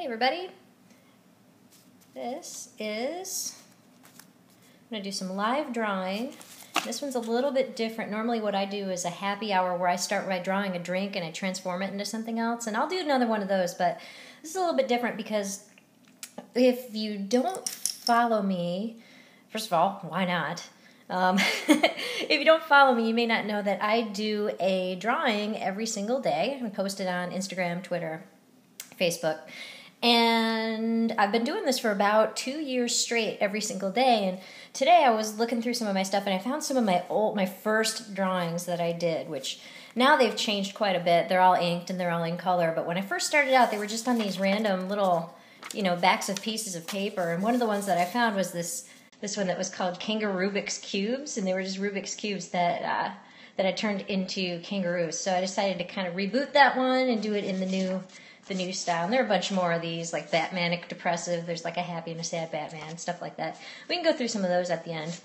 Hey everybody, I'm going to do some live drawing. This one's a little bit different. Normally what I do is a happy hour where I start by drawing a drink and I transform it into something else, and I'll do another one of those, but this is a little bit different because if you don't follow me, first of all, why not? If you don't follow me, you may not know that I do a drawing every single day and post it on Instagram, Twitter, Facebook. And I've been doing this for about 2 years straight every single day. And today I was looking through some of my stuff and I found some of my first drawings that I did, which now they've changed quite a bit. They're all inked and they're all in color. But when I first started out, they were just on these random little, backs of pieces of paper. And one of the ones that I found was this one that was called kangarubick's cubes. And they were just Rubik's cubes that I turned into kangaroos. So I decided to kind of reboot that one and do it in the new style. And there are a bunch more of these, like Batmanic Depressive. There's like a happy and a sad Batman, stuff like that. We can go through some of those at the end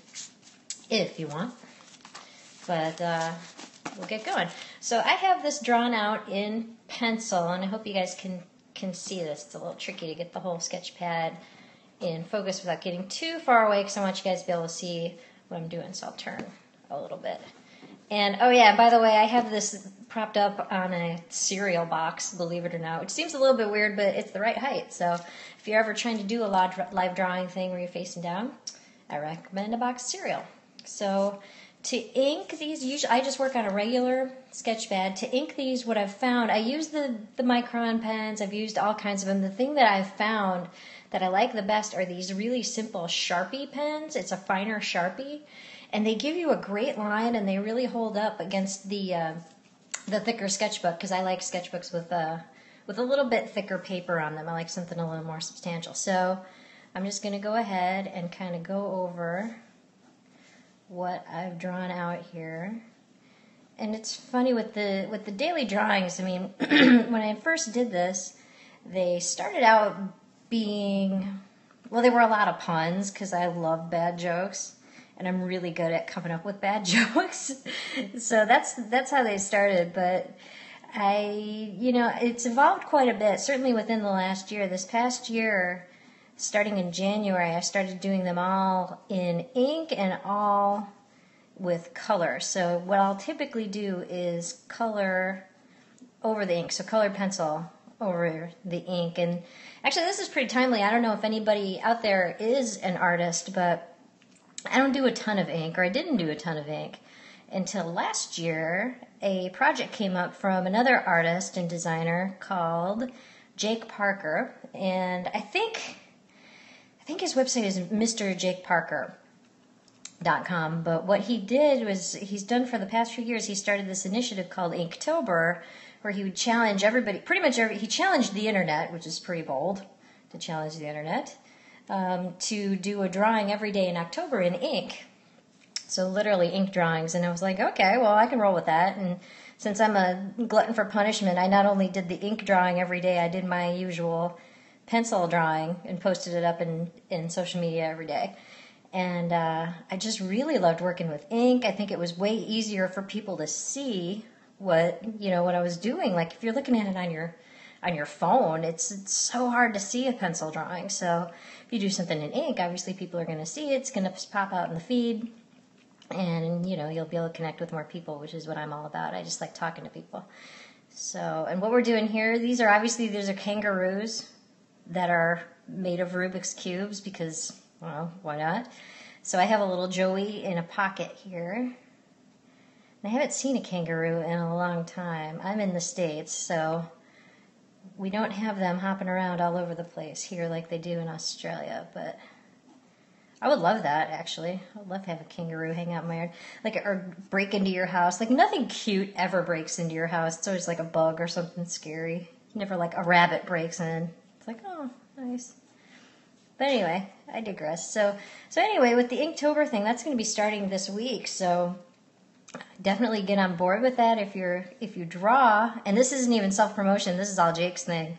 if you want. But we'll get going. So I have this drawn out in pencil, and I hope you guys can see this. It's a little tricky to get the whole sketch pad in focus without getting too far away, because I want you guys to be able to see what I'm doing. So I'll turn a little bit. And, oh yeah, by the way, I have this propped up on a cereal box, believe it or not, which seems a little bit weird, but it's the right height. So if you're ever trying to do a live drawing thing where you're facing down, I recommend a box of cereal. So to ink these, usually I just work on a regular sketch pad. To ink these, what I've found, I use the Micron pens. I've used all kinds of them. The thing that I've found that I like the best are these really simple Sharpie pens. It's a finer Sharpie. And they give you a great line, and they really hold up against the thicker sketchbook, because I like sketchbooks with a little bit thicker paper on them. I like something a little more substantial. So I'm just going to go ahead and kind of go over what I've drawn out here. And it's funny with the daily drawings. I mean, when I first did this, they started out being, well, they were a lot of puns, because I love bad jokes. And I'm really good at coming up with bad jokes. So that's how they started. But it's evolved quite a bit, certainly within the last year. This past year, starting in January, I started doing them all in ink and all with color. So what I'll typically do is color over the ink, so colored pencil over the ink. And actually, this is pretty timely. I don't know if anybody out there is an artist, but I don't do a ton of ink, or I didn't do a ton of ink until last year. A project came up from another artist and designer called Jake Parker, and I think his website is mrjakeparker.com, but what he did was, he's done for the past few years, he started this initiative called Inktober, where he would challenge everybody, he challenged the internet, which is pretty bold to challenge the internet, to do a drawing every day in October in ink. So literally ink drawings. And I was like, okay, well, I can roll with that. And since I'm a glutton for punishment, I not only did the ink drawing every day, I did my usual pencil drawing and posted it up in social media every day. And I just really loved working with ink. I think it was way easier for people to see what I was doing. Like, if you're looking at it on your phone, it's so hard to see a pencil drawing. So if you do something in ink, obviously people are going to see it. It's going to pop out in the feed, and you'll be able to connect with more people, which is what I'm all about. I just like talking to people. So, and what we're doing here, these are kangaroos that are made of Rubik's cubes, because, well, why not? So I have a little Joey in a pocket here. And I haven't seen a kangaroo in a long time. I'm in the States, so we don't have them hopping around all over the place here like they do in Australia, but I would love that, actually. I would love to have a kangaroo hang out in my yard, or break into your house. Like, nothing cute ever breaks into your house. It's always like a bug or something scary. Never like a rabbit breaks in. It's like, oh, nice. But anyway, I digress. So anyway, with the Inktober thing, that's going to be starting this week, so definitely get on board with that if you draw. And this isn't even self-promotion, this is all Jake's thing.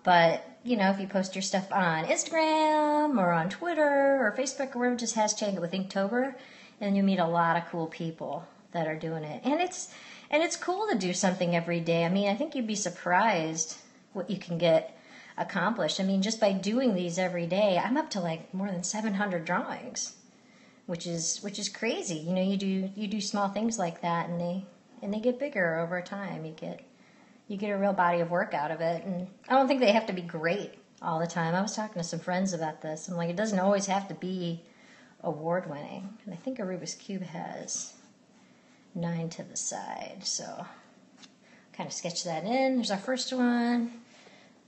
But if you post your stuff on Instagram or on Twitter or Facebook or wherever, just hashtag it with Inktober, and you'll meet a lot of cool people that are doing it. And it's cool to do something every day. I mean, I think you'd be surprised what you can get accomplished. I mean, just by doing these every day, I'm up to like more than 700 drawings, which is crazy. You know, you do small things like that, and they get bigger over time. You get a real body of work out of it, and I don't think they have to be great all the time. I was talking to some friends about this. I'm like, it doesn't always have to be award winning. And I think a Rubik's Cube has 9 to the side, so kind of sketch that in. There's our first one.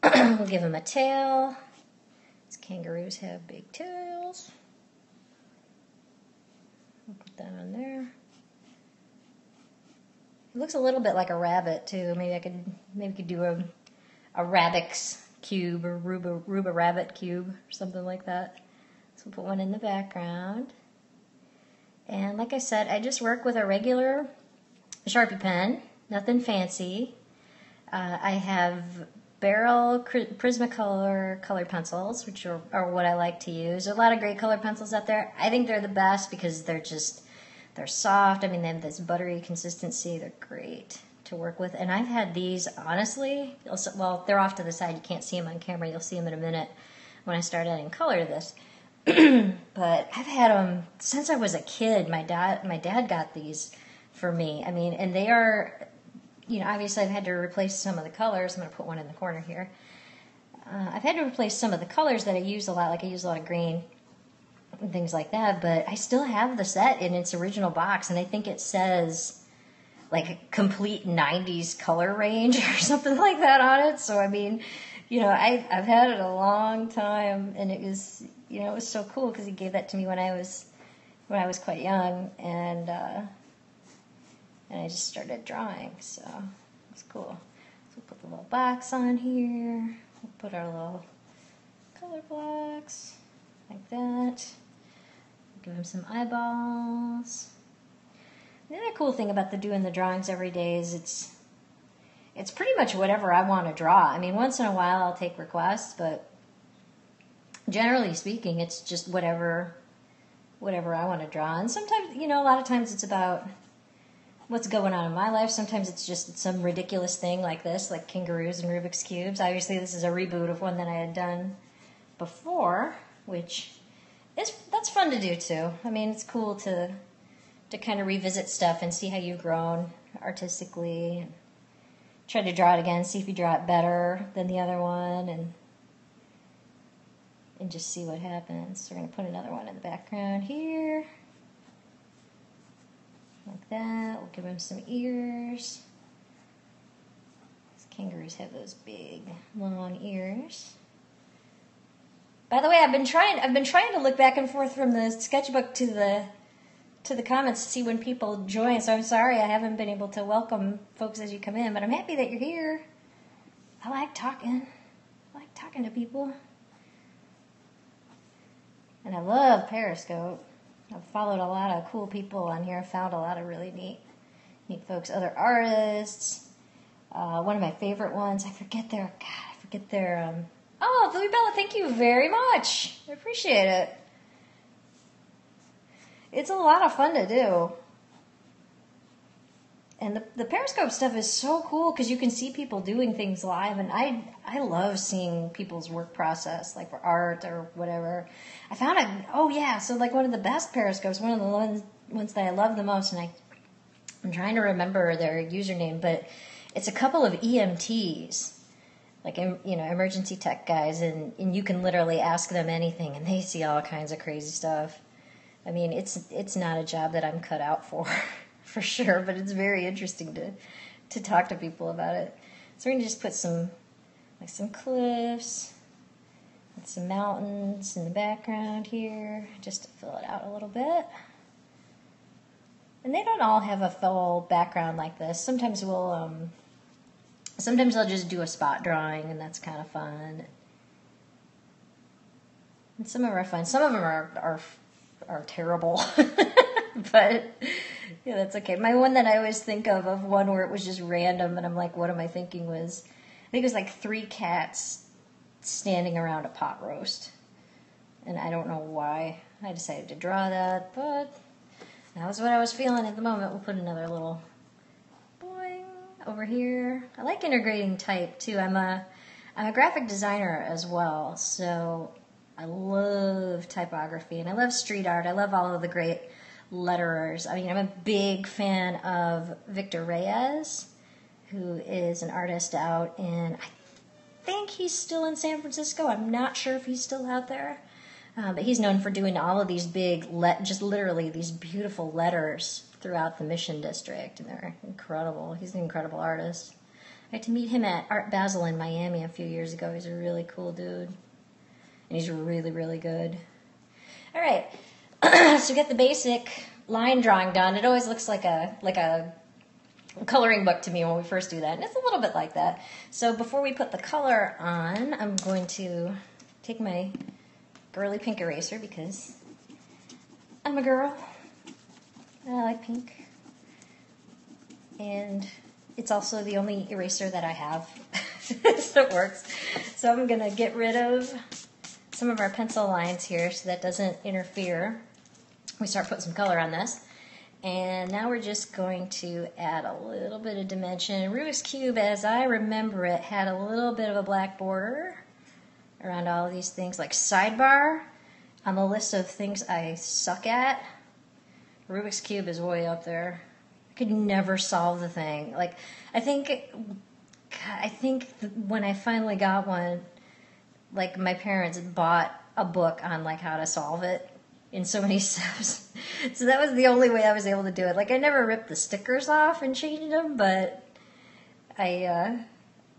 We'll give him a tail. These kangaroos have big tails. We'll put that on there. It looks a little bit like a rabbit too. Maybe I could do a Rabix cube or Ruba rabbit cube or something like that. So we'll put one in the background. And like I said, I just work with a regular Sharpie pen, nothing fancy. I have Barrel Prismacolor color pencils, which are what I like to use. There's a lot of great color pencils out there. I think they're the best because they're soft. I mean, they have this buttery consistency. They're great to work with. And I've had these, honestly, well, they're off to the side. You can't see them on camera. You'll see them in a minute when I start adding color to this. But I've had them since I was a kid. My dad got these for me. I mean, and they are, you know, obviously I've had to replace some of the colors. I'm going to put one in the corner here. I've had to replace some of the colors that I use a lot. Like I use a lot of green and things like that. But I still have the set in its original box, and I think it says like a complete 90s color range or something like that on it. So I mean, you know, I've had it a long time, and it was, you know, it was so cool because he gave that to me when I was quite young, and I just started drawing, so it's cool. So we'll put the little box on here. We'll put our little color blocks like that. Give him some eyeballs. The other cool thing about doing the drawings every day is it's pretty much whatever I want to draw. I mean, once in a while I'll take requests, but generally speaking, it's just whatever I want to draw. And sometimes, you know, a lot of times it's about what's going on in my life. Sometimes it's just some ridiculous thing like this, like kangaroos and Rubik's Cubes. Obviously, this is a reboot of one that I had done before, which that's fun to do too. I mean, it's cool to kind of revisit stuff and see how you've grown artistically, and try to draw it again, see if you draw it better than the other one, and just see what happens. So we're going to put another one in the background here. Like that. We'll give him some ears. These kangaroos have those big, long ears. By the way, I've been trying to look back and forth from the sketchbook to the comments to see when people join. So I'm sorry I haven't been able to welcome folks as you come in, but I'm happy that you're here. I like talking. I like talking to people. And I love Periscope. I've followed a lot of cool people on here. Found a lot of really neat folks, other artists. One of my favorite ones, I forget their. Oh, Louie Bella, thank you very much. I appreciate it. It's a lot of fun to do. And the Periscope stuff is so cool because you can see people doing things live, and I love seeing people's work process, like for art or whatever. I found it, oh yeah, so like one of the best Periscopes, one of the ones that I love the most, and I'm trying to remember their username, but it's a couple of EMTs, like, you know, emergency tech guys, and you can literally ask them anything, and they see all kinds of crazy stuff. I mean, it's not a job that I'm cut out for. For sure, but it's very interesting to talk to people about it. So we're going to just put some cliffs and some mountains in the background here, just to fill it out a little bit. And they don't all have a full background like this. Sometimes sometimes I'll just do a spot drawing, and that's kind of fun. And some of them are fun. Some of them are terrible. But yeah, that's okay. My one that I always think of one where it was just random, and I'm like, what am I thinking, was, I think it was like 3 cats standing around a pot roast. And I don't know why I decided to draw that, but that was what I was feeling at the moment. We'll put another little boing over here. I like integrating type too. I'm I'm a graphic designer as well, so I love typography and I love street art. I love all of the great letterers. I mean, I'm a big fan of Victor Reyes, who is an artist out in, I think he's still in San Francisco. I'm not sure if he's still out there. But he's known for doing all of these big, just literally these beautiful letters throughout the Mission District, and they're incredible. He's an incredible artist. I got to meet him at Art Basel in Miami a few years ago. He's a really cool dude, and he's really, really good. All right, so we got the basic line drawing done. It always looks like a coloring book to me when we first do that, and it's a little bit like that. So before we put the color on, I'm going to take my girly pink eraser because I'm a girl and I like pink, and it's also the only eraser that I have so it works. So I'm going to get rid of some of our pencil lines here so that doesn't interfere. We start putting some color on this, and now we're just going to add a little bit of dimension. Rubik's Cube, as I remember it, had a little bit of a black border around all of these things, like sidebar. On the list of things I suck at, Rubik's Cube is way up there. I could never solve the thing. Like, I think when I finally got one, like, my parents bought a book on, like, how to solve it in so many steps. So that was the only way I was able to do it. Like, I never ripped the stickers off and changed them, but I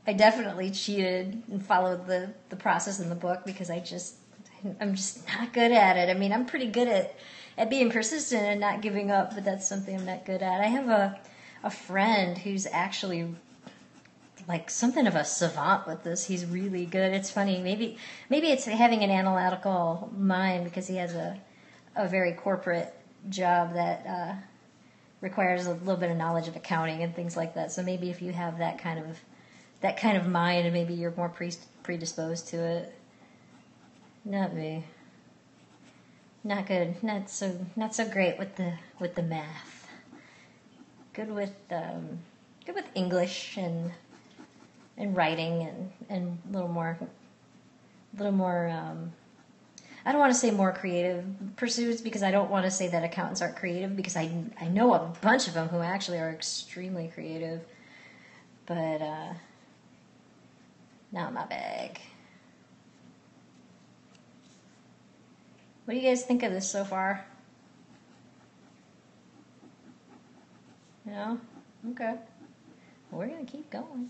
definitely cheated and followed the process in the book because I'm just not good at it. I mean, I'm pretty good at being persistent and not giving up, but that's something I'm not good at. I have a friend who's actually like something of a savant with this. He's really good. It's funny. Maybe it's having an analytical mind because he has a very corporate job that requires a little bit of knowledge of accounting and things like that. So maybe if you have that kind of mind, and maybe you're more predisposed to it. Not me. Not good. Not so great with the math. Good with English and writing and a little more. I don't want to say more creative pursuits because I don't want to say that accountants aren't creative because I know a bunch of them who actually are extremely creative, but not my bag. What do you guys think of this so far? No? Okay. Well, we're going to keep going.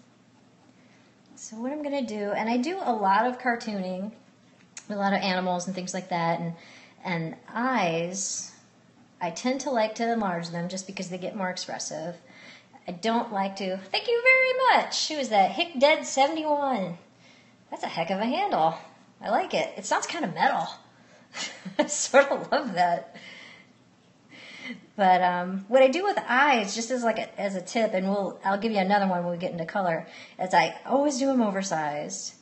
So what I'm going to do, and I do a lot of cartooning, a lot of animals and things like that, and eyes, I tend to like to enlarge them just because they get more expressive. I don't like to, thank you very much. Who is that? HickDead71. That's a heck of a handle. I like it. It sounds kind of metal. I sort of love that. But what I do with eyes, just as a tip, and I'll give you another one when we get into color, is I always do them oversized.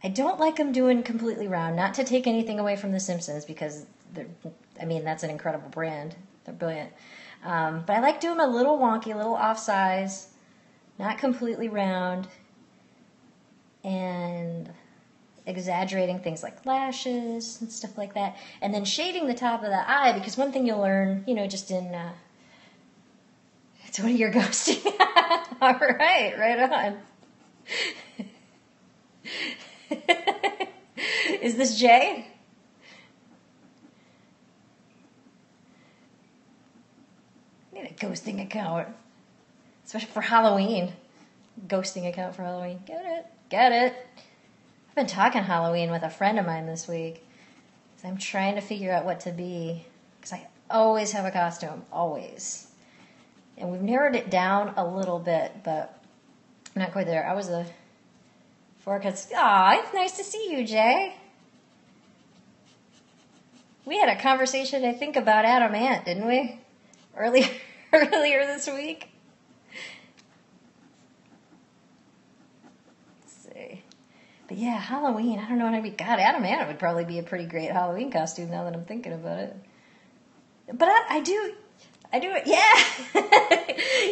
I don't like them doing completely round, not to take anything away from The Simpsons because that's an incredible brand. They're brilliant. But I like doing them a little wonky, a little off size, not completely round, and exaggerating things like lashes and stuff like that, and then shading the top of the eye, because one thing you'll learn, just in it's one of your ghosting. All right on. Is this Jay? I need a ghosting account, especially for Halloween. Ghosting account for Halloween. Get it. I've been talking Halloween with a friend of mine this week. So I'm trying to figure out what to be. Because I always have a costume. Always. And we've narrowed it down a little bit, but I'm not quite there. I was a forecast. Aw, it's nice to see you, Jay. We had a conversation, I think, about Adam Ant, didn't we? Earlier this week. But yeah, Halloween, I don't know what I'd be. God, Adam Ant would probably be a pretty great Halloween costume now that I'm thinking about it. But I do it, yeah.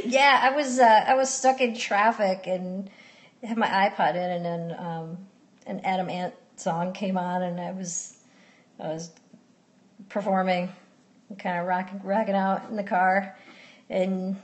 Yeah, I was stuck in traffic and had my iPod in, and then an Adam Ant song came on, and I was performing, kind of rocking out in the car, and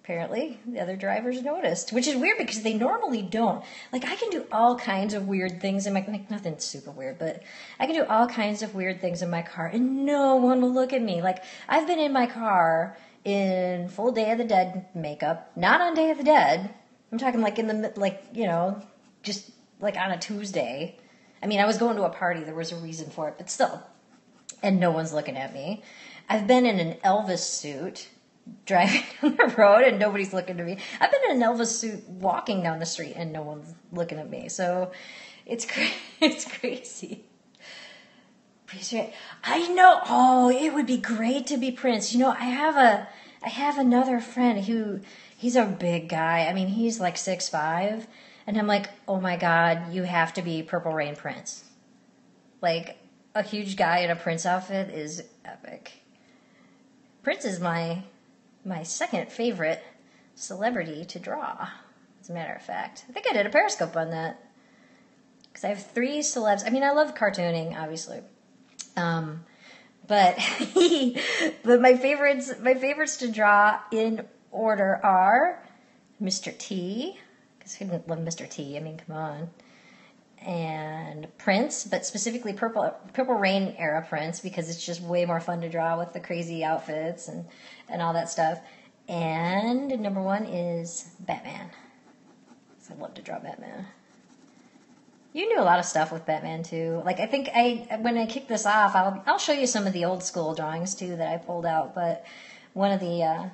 apparently the other drivers noticed, which is weird because they normally don't. Like, I can do all kinds of weird things in my, like, nothing super weird, but I can do all kinds of weird things in my car, and no one will look at me. Like, I've been in my car in full Day of the Dead makeup, not on Day of the Dead. I'm talking like in the, like, you know, just like on a Tuesday. I mean, I was going to a party. There was a reason for it, but still. And no one's looking at me. I've been in an Elvis suit driving down the road and nobody's looking at me. I've been in an Elvis suit walking down the street and no one's looking at me. So it's crazy. I know. Oh, it would be great to be Prince. You know, I have another friend who, he's a big guy. I mean, he's like 6'5", and I'm like, oh my God, you have to be Purple Rain Prince. Like, a huge guy in a Prince outfit is epic. Prince is my second favorite celebrity to draw, as a matter of fact. I think I did a Periscope on that. Because I have 3 celebs. I mean, I love cartooning, obviously. But my favorites to draw in order are Mr. T, because who didn't love Mr. T? I mean, come on. And Prince, but specifically Purple Rain era Prince, because it's just way more fun to draw with the crazy outfits and all that stuff. And number 1 is Batman. So I love to draw Batman. You do a lot of stuff with Batman too. Like, I think when I kick this off, I'll show you some of the old school drawings too that I pulled out. But one of the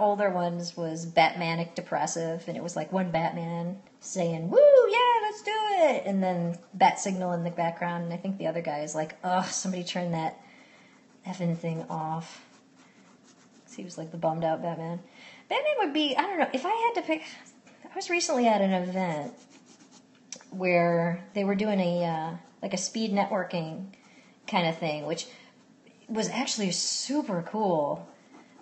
older ones was Batmanic Depressive, and it was like one Batman saying, "Woo, yeah, let's do it," and then bat signal in the background. And I think the other guy is like, "Ugh, somebody turn that effing thing off." So he was like the bummed out Batman. Batman would be, I don't know, if I had to pick. I was recently at an event where they were doing a speed networking kind of thing, which was actually super cool.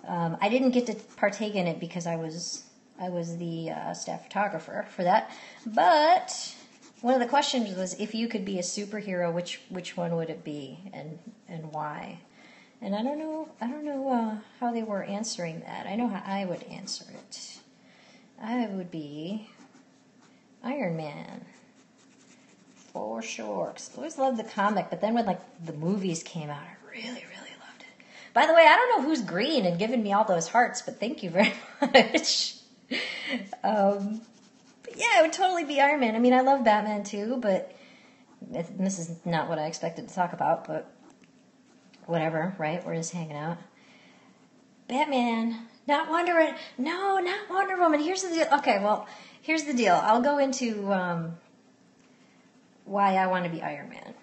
I didn't get to partake in it because I was the staff photographer for that. But one of the questions was, if you could be a superhero, which one would it be, and why? And I don't know how they were answering that. I know how I would answer it. I would be Iron Man. For sure. 'Cause I always loved the comic, but then when like the movies came out, I really, really loved it. By the way, I don't know who's green and giving me all those hearts, but thank you very much. But yeah, it would totally be Iron Man. I mean, I love Batman too, but this is not what I expected to talk about, but whatever, right? We're just hanging out. Batman, not Wonder Woman. No, not Wonder Woman. Here's the deal. Okay, well, here's the deal. I'll go into why I want to be Iron Man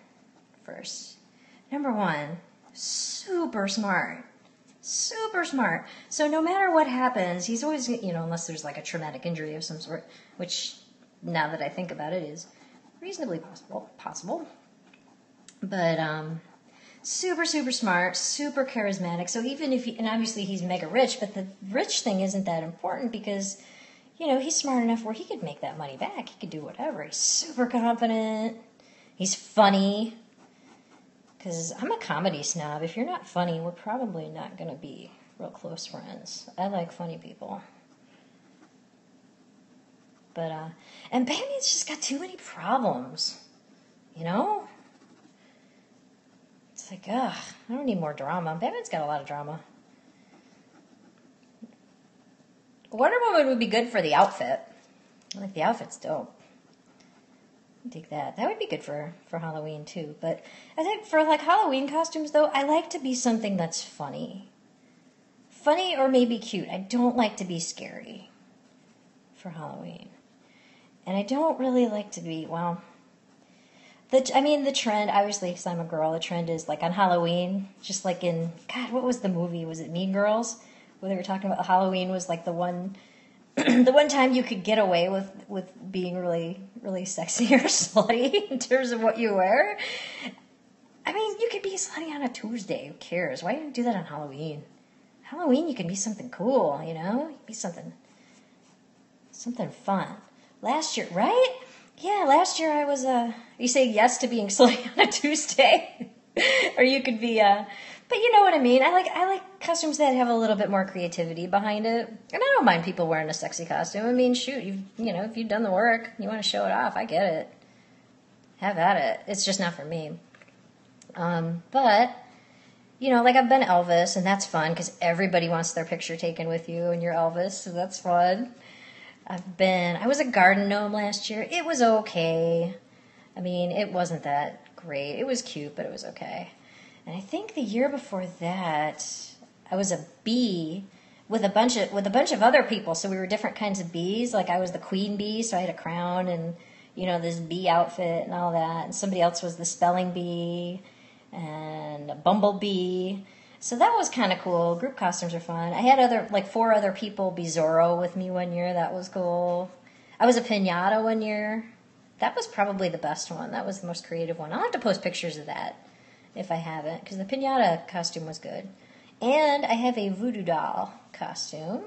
first. Number 1, super smart. Super smart. So no matter what happens, he's always, unless there's like a traumatic injury of some sort, which now that I think about it is reasonably possible. But super, super smart, super charismatic. So even if and obviously he's mega rich, but the rich thing isn't that important because, he's smart enough where he could make that money back. He could do whatever. He's super confident. He's funny. Because I'm a comedy snob. If you're not funny, we're probably not going to be real close friends. I like funny people. But, and Batman's just got too many problems. It's like, ugh, I don't need more drama. Batman's got a lot of drama. Wonder Woman would be good for the outfit. I think the outfit's dope. I dig that. That would be good for Halloween too. But I think for like Halloween costumes though, I like to be something that's funny. Funny or maybe cute. I don't like to be scary for Halloween. And I don't really like to be, the trend, obviously, because I'm a girl, the trend is like on Halloween, just like in, God, what was the movie? Was it Mean Girls? Where they were talking about Halloween was like the one time you could get away with being really, really sexy or slutty in terms of what you wear. I mean, you could be slutty on a Tuesday. Who cares? Why don't you do that on Halloween? Halloween, you can be something cool, You can be something fun. Last year, right? Yeah, last year I was, you say yes to being silly on a Tuesday. Or you could be, but you know what I mean. I like costumes that have a little bit more creativity behind it. And I don't mind people wearing a sexy costume. I mean, shoot, if you've done the work, you want to show it off, I get it. Have at it. It's just not for me. But, like I've been Elvis, and that's fun because everybody wants their picture taken with you and you're Elvis, so that's fun. I was a garden gnome last year. It was okay. I mean, it wasn't that great. It was cute, but it was okay. And I think the year before that, I was a bee with a bunch of other people. So we were different kinds of bees. Like I was the queen bee, so I had a crown and this bee outfit and all that. And somebody else was the spelling bee and a bumblebee. So that was kind of cool. Group costumes are fun. I had 4 other people be Zorro with me one year. That was cool. I was a piñata one year. That was probably the best one. That was the most creative one. I'll have to post pictures of that if I haven't, because the piñata costume was good. And I have a voodoo doll costume,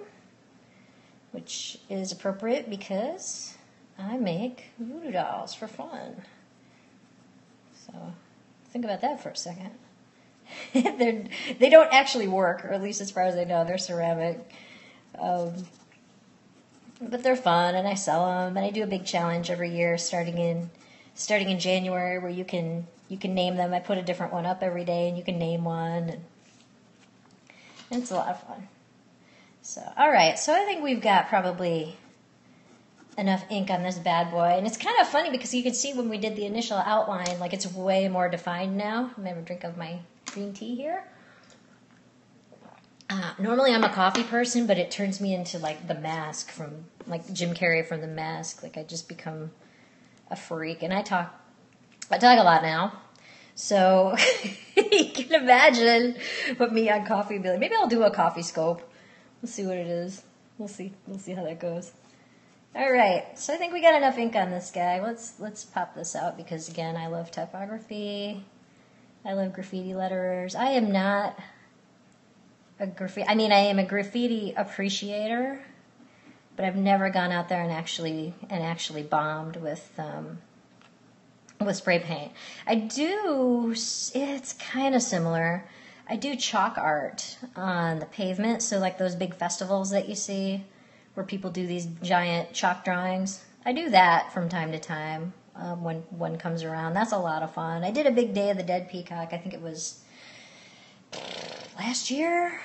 which is appropriate because I make voodoo dolls for fun. So think about that for a second. They don't actually work, or at least as far as I know, they're ceramic. But they're fun, and I sell them, and I do a big challenge every year, starting in January, where you can name them. I put a different one up every day, and you can name one, and it's a lot of fun. So, all right, so I think we've got probably enough ink on this bad boy, and it's kind of funny because you can see when we did the initial outline, like it's way more defined now. I'm gonna have a drink of my green tea here. Normally I'm a coffee person, but it turns me into like the Mask from like Jim Carrey from The Mask. Like I just become a freak, and I talk a lot now. So you can imagine what me on coffee would be like. Maybe I'll do a coffee scope. We'll see what it is. We'll see how that goes. All right. So I think we got enough ink on this guy. Let's pop this out because again, I love typography. I love graffiti letterers. I am not I am a graffiti appreciator, but I've never gone out there and actually bombed with spray paint. I do. It's kind of similar. I do chalk art on the pavement, so like those big festivals that you see, where people do these giant chalk drawings. I do that from time to time when one comes around. That's a lot of fun. I did a big Day of the Dead peacock. I think it was last year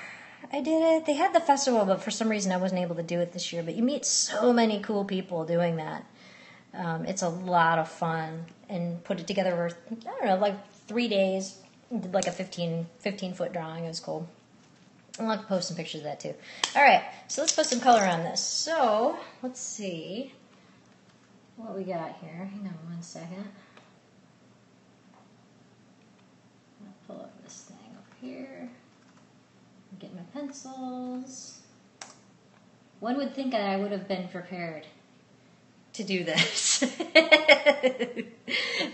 I did it. They had the festival, but for some reason I wasn't able to do it this year. But you meet so many cool people doing that. It's a lot of fun. And put it together for, I don't know, like 3 days. Did like a 15-foot drawing. It was cool. I'll have to post some pictures of that too. All right, so let's put some color on this. So let's see what we got here. Hang on 1 second. I'll pull up this thing over here. Get my pencils. One would think that I would have been prepared to do this.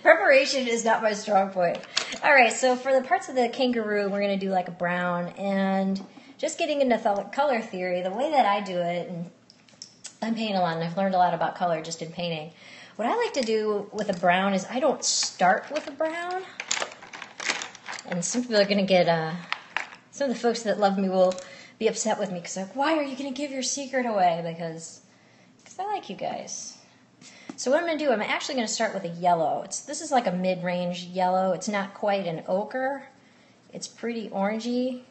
Preparation is not my strong point. All right, so for the parts of the kangaroo, we're going to do like a brown. And just getting into color theory, the way that I do it, and I'm painting a lot, and I've learned a lot about color just in painting. What I like to do with a brown is I don't start with a brown. And some people are going to get, some of the folks that love me will be upset with me because they're like, why are you going to give your secret away? Because I like you guys. So what I'm going to do, I'm actually going to start with a yellow. This is like a mid-range yellow. It's not quite an ochre. It's pretty orangey.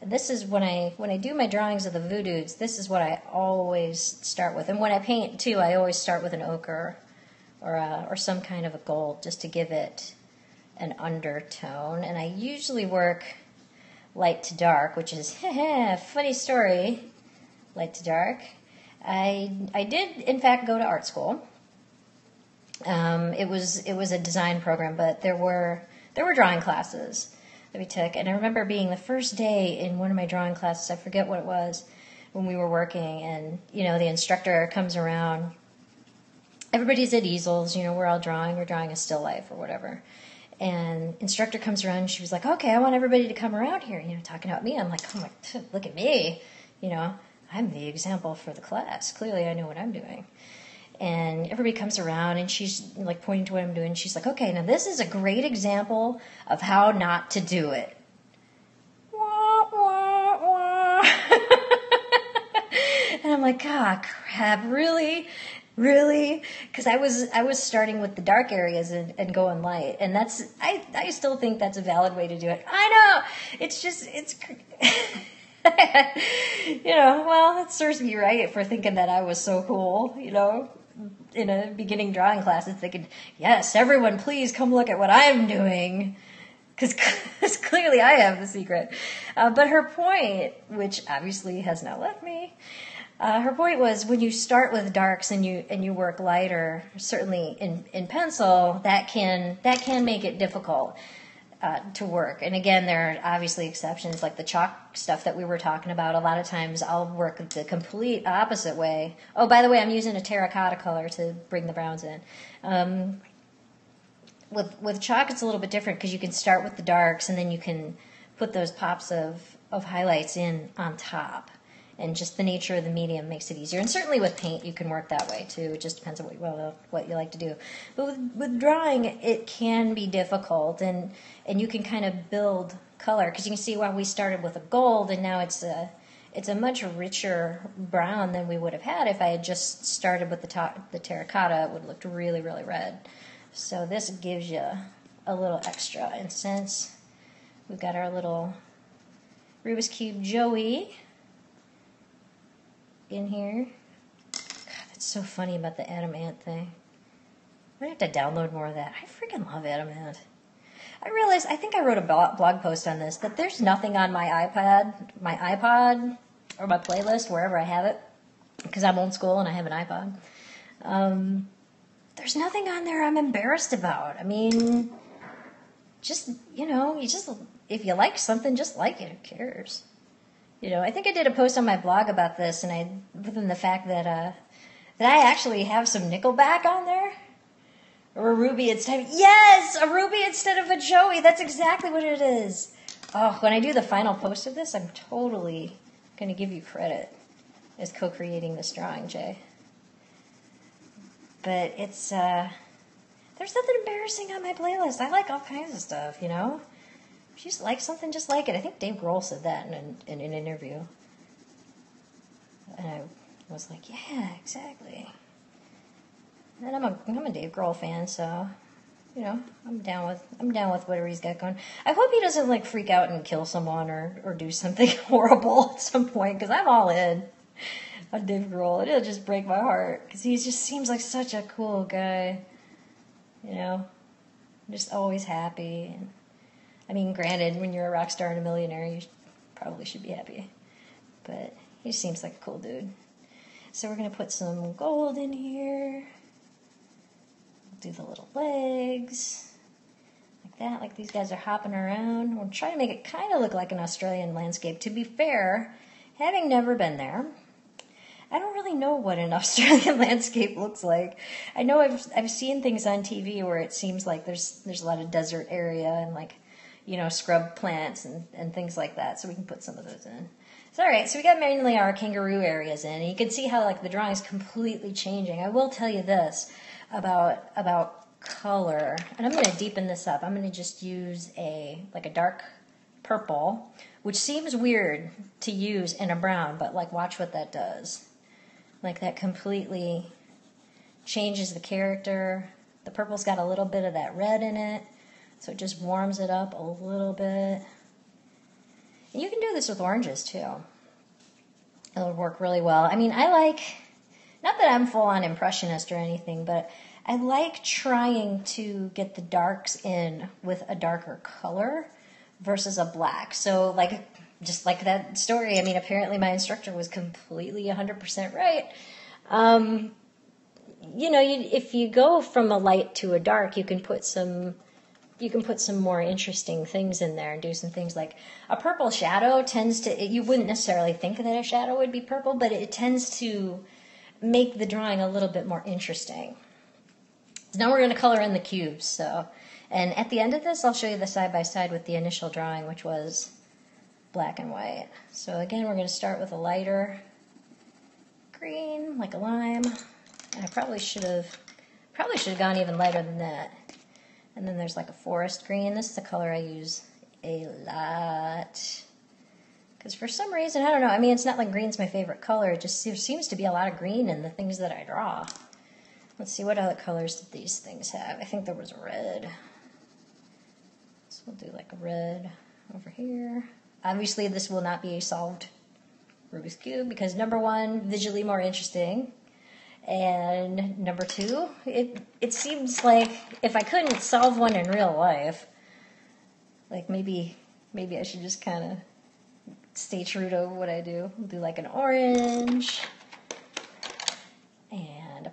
And this is when I do my drawings of the voodoos, this is what I always start with. And when I paint too, I always start with an ochre or some kind of a gold just to give it an undertone. And I usually work light to dark, which is funny story, light to dark. I did in fact go to art school. It was a design program, but there were drawing classes that we took, and I remember being the first day in one of my drawing classes, I forget what it was, when we were working, and the instructor comes around. Everybody's at easels, we're all drawing, we're drawing a still life or whatever. And instructor comes around and she was like, okay, I want everybody to come around here, talking about me. I'm like, oh my, look at me, I'm the example for the class. Clearly I know what I'm doing. And everybody comes around and she's like pointing to what I'm doing. She's like, okay, now this is a great example of how not to do it. Wah, wah, wah. And I'm like, ah, crap, really? Really? Because I was starting with the dark areas and going light. And that's, I still think that's a valid way to do it. I know! It's just, it's... You know, well, it serves me right for thinking that I was so cool, you know, in a beginning drawing class and thinking, yes, everyone please come look at what I'm doing, because clearly I have the secret. But her point, which obviously has not left me, her point was when you start with darks and you work lighter, certainly in pencil, that can make it difficult. To work. And again, there are obviously exceptions, like the chalk stuff that we were talking about. A lot of times I'll work the complete opposite way. Oh, by the way, I'm using a terracotta color to bring the browns in. With chalk, it's a little bit different because you can start with the darks and then you can put those pops of highlights in on top. And just the nature of the medium makes it easier. And certainly with paint, you can work that way too. It just depends on what you like to do. But with drawing, it can be difficult, and you can kind of build color, because you can see why we started with a gold, and now it's a much richer brown than we would have had if I had just started with the terracotta. It would have looked really, really red. So this gives you a little extra. And since we've got our little Rubik's Cube Joey in here. God, that's so funny about the Adamant thing. I'm going to have to download more of that. I freaking love Adamant. I realized, I think I wrote a blog post on this, that there's nothing on my iPod, or my playlist, wherever I have it, because I'm old school and I have an iPod. There's nothing on there I'm embarrassed about. I mean, just, you know, if you like something, just like it. Who cares? You know, I think I did a post on my blog about this, and within the fact that I actually have some Nickelback on there, or a Ruby instead. Yes, a Ruby instead of a Joey. That's exactly what it is. Oh, when I do the final post of this, I'm totally going to give you credit as co-creating this drawing, Jay. But it's there's nothing embarrassing on my playlist. I like all kinds of stuff, you know. If you just like something, just like it. I think Dave Grohl said that in an interview. And I was like, yeah, exactly. And I'm a Dave Grohl fan, so, you know, I'm down with whatever he's got going. I hope he doesn't like freak out and kill someone or do something horrible at some point, because I'm all in on Dave Grohl. It'll just break my heart, because he just seems like such a cool guy. You know, just always happy. And I mean, granted, when you're a rock star and a millionaire, you probably should be happy. But he seems like a cool dude. So we're going to put some gold in here. Do the little legs. Like that, like these guys are hopping around. We'll try to make it kind of look like an Australian landscape. To be fair, having never been there, I don't really know what an Australian landscape looks like. I know I've seen things on TV where it seems like there's a lot of desert area and like, you know, scrub plants and things like that. So we can put some of those in. So all right, so we got mainly our kangaroo areas in. And you can see how like the drawing is completely changing. I will tell you this about color, and I'm going to deepen this up. I'm going to just use a dark purple, which seems weird to use in a brown, but like watch what that does. Like that completely changes the character. The purple's got a little bit of that red in it, so it just warms it up a little bit. And you can do this with oranges too. It'll work really well. I mean, I like, not that I'm full on impressionist or anything, but I like trying to get the darks in with a darker color versus a black. So like, just like that story, I mean, apparently my instructor was completely 100% right. You know, if you go from a light to a dark, you can put some more interesting things in there and do some things like a purple shadow tends to, you wouldn't necessarily think that a shadow would be purple, but it tends to make the drawing a little bit more interesting. Now we're going to color in the cubes. So, and at the end of this, I'll show you the side-by-side with the initial drawing, which was black and white. So again, we're going to start with a lighter green, like a lime. And I probably should have gone even lighter than that. And then there's like a forest green. This is a color I use a lot. Because for some reason, I don't know, I mean, it's not like green's my favorite color. It just seems to be a lot of green in the things that I draw. Let's see, what other colors did these things have? I think there was red. So we'll do like a red over here. Obviously, this will not be a solved Rubik's Cube because number one, visually more interesting. And number two, it seems like if I couldn't solve one in real life, like maybe I should just kind of stay true to what I do. I'll do like an orange. And I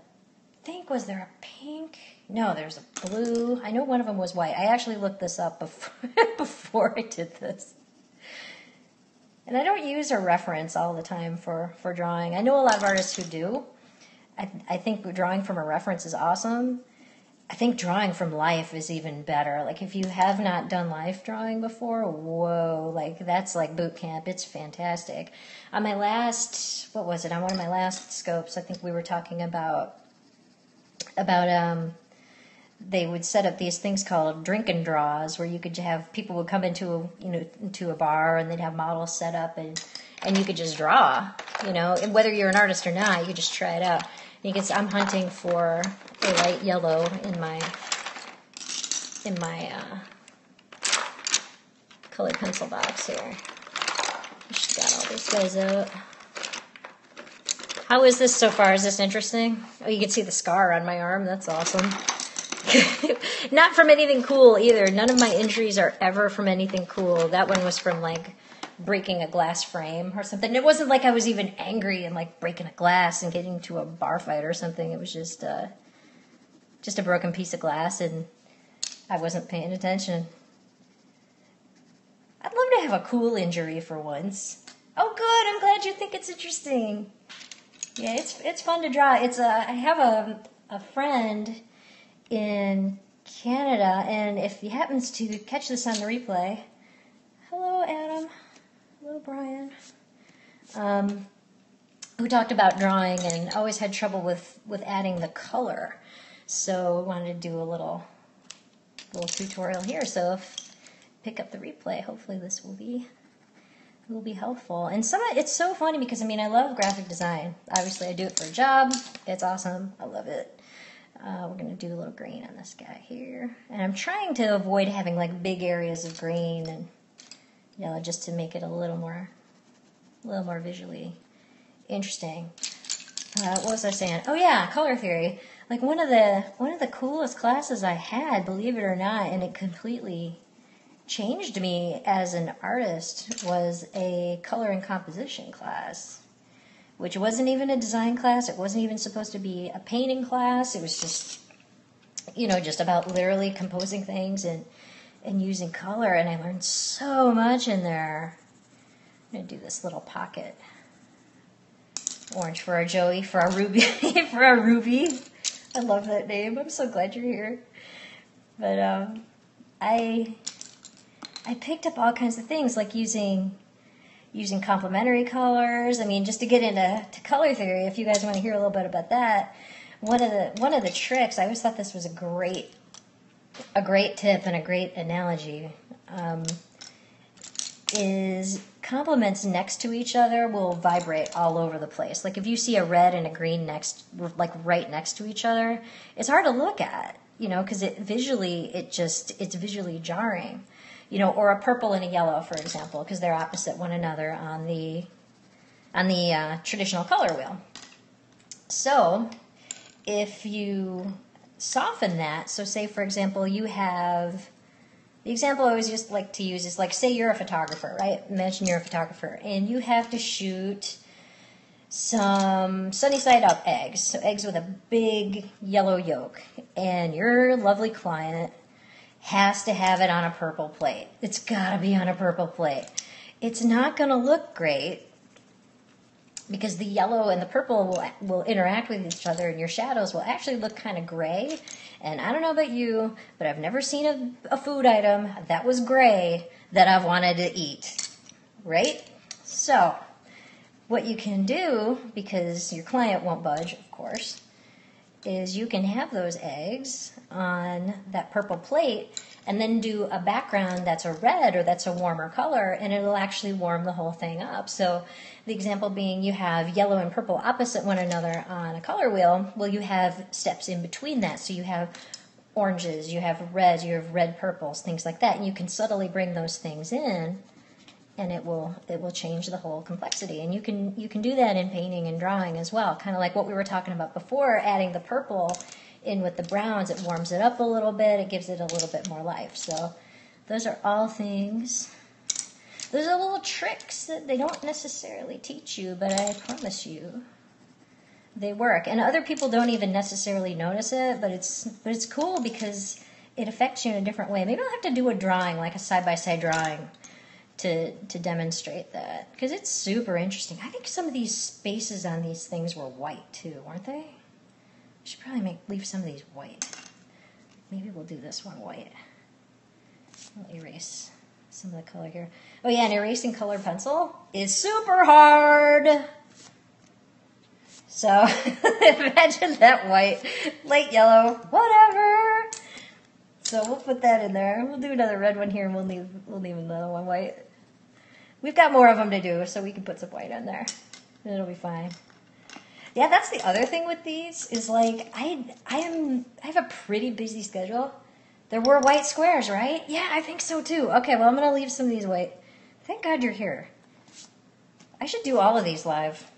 think, was there a pink? No, there's a blue. I know one of them was white. I actually looked this up before I did this. And I don't use a reference all the time for drawing. I know a lot of artists who do. I think drawing from a reference is awesome. I think drawing from life is even better. Like if you have not done life drawing before, whoa, like that's like boot camp. It's fantastic. On my last, what was it? On one of my last scopes, I think we were talking about they would set up these things called drink and draws, where you could have people would come into a bar and they'd have models set up and you could just draw, and whether you're an artist or not, you could just try it out. You can see I'm hunting for a light yellow in my colored pencil box here. Just got all these guys out. How is this so far? Is this interesting? Oh, you can see the scar on my arm. That's awesome. Not from anything cool either. None of my injuries are ever from anything cool. That one was from like breaking a glass frame or something. It wasn't like I was even angry and like breaking a glass and getting into a bar fight or something. It was just a broken piece of glass and I wasn't paying attention. I'd love to have a cool injury for once. Oh, good. I'm glad you think it's interesting. Yeah, it's fun to draw. I have a friend in Canada, and if he happens to catch this on the replay, hello, Adam. Hello, Brian. Who talked about drawing and always had trouble with adding the color. So I wanted to do a little tutorial here. So if pick up the replay, hopefully this will be helpful. And it's so funny because I love graphic design. Obviously, I do it for a job. It's awesome. I love it. We're going to do a little green on this guy here. And I'm trying to avoid having like big areas of green and just to make it a little more visually interesting. What was I saying? Oh yeah, color theory. Like one of the coolest classes I had, believe it or not, and it completely changed me as an artist, was a color and composition class, which wasn't even a design class. It wasn't even supposed to be a painting class. It was just, just about literally composing things and using color. And I learned so much in there. I'm going to do this little pocket orange for our Joey, for our Ruby, for our Ruby. I love that name. I'm so glad you're here. But I picked up all kinds of things like using complementary colors. Just to get into color theory, if you guys want to hear a little bit about that, one of the tricks, I always thought this was a great tip and a great analogy, is complements next to each other will vibrate all over the place. Like if you see a red and a green right next to each other, it's hard to look at, because it's visually jarring. Or a purple and a yellow, for example, because they're opposite one another on the traditional color wheel. So if you soften that, so say, for example, you have, the example I always just like to use is like, say you're a photographer, right? Imagine you're a photographer, and you have to shoot some sunny side up eggs, so eggs with a big yellow yolk, and your lovely client has to have it on a purple plate. It's got to be on a purple plate. It's not going to look great because the yellow and the purple will interact with each other, and your shadows will actually look kind of gray. And I don't know about you, but I've never seen a food item that was gray that I've wanted to eat, right? So what you can do, because your client won't budge, of course, is you can have those eggs on that purple plate and then do a background that's a red or that's a warmer color, and it'll actually warm the whole thing up. So the example being you have yellow and purple opposite one another on a color wheel. Well, you have steps in between that. So you have oranges, you have reds, you have red purples, things like that. And you can subtly bring those things in, and it will change the whole complexity. And you can do that in painting and drawing as well. Kind of like what we were talking about before, adding the purple in with the browns. It warms it up a little bit. It gives it a little bit more life. So those are all things. Those are little tricks that they don't necessarily teach you, but I promise you they work. And other people don't even necessarily notice it, but it's cool because it affects you in a different way. Maybe I'll have to do a drawing, like a side-by-side drawing, to demonstrate that, because it's super interesting. I think some of these spaces on these things were white too, weren't they? I should probably leave some of these white. Maybe we'll do this one white. I'll erase some of the color here. Oh yeah, and erasing colored pencil is super hard. So imagine that white, light yellow, whatever. So we'll put that in there. We'll do another red one here, and we'll leave another one white. We've got more of them to do, so we can put some white on there. And it'll be fine. Yeah, that's the other thing with these is like I have a pretty busy schedule. There were white squares, right? Yeah, I think so too. Okay, well I'm gonna leave some of these white. Thank God you're here. I should do all of these live.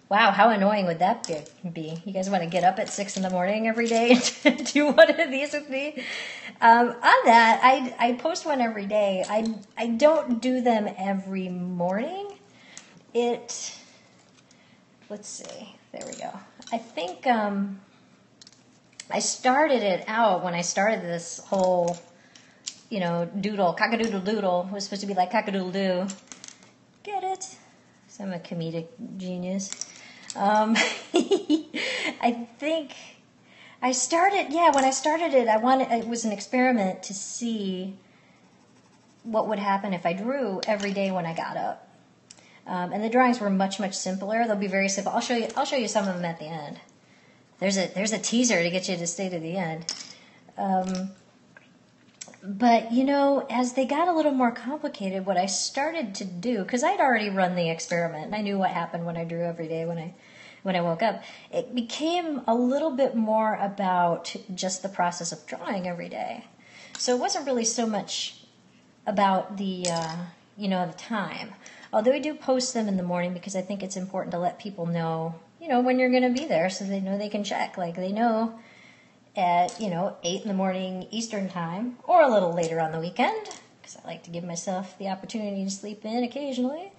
Wow, how annoying would that be? You guys want to get up at 6 in the morning every day and do one of these with me? On that, I post one every day. I don't do them every morning. Let's see, there we go. I think I started it out when I started this whole, doodle, cock-a-doodle-doodle. It was supposed to be like cock-a-doodle-doo. Get it? So I'm a comedic genius. I think I started, when I started it, it was an experiment to see what would happen if I drew every day when I got up. And the drawings were much, much simpler. They'll be very simple. I'll show you some of them at the end. There's a teaser to get you to stay to the end. But, as they got a little more complicated, what I started to do, because I'd already run the experiment, and I knew what happened when I drew every day when I woke up, it became a little bit more about just the process of drawing every day. So it wasn't really so much about the time. Although I do post them in the morning because I think it's important to let people know, when you're going to be there so they know they can check. Like they know at 8 in the morning Eastern time, or a little later on the weekend, because I like to give myself the opportunity to sleep in occasionally,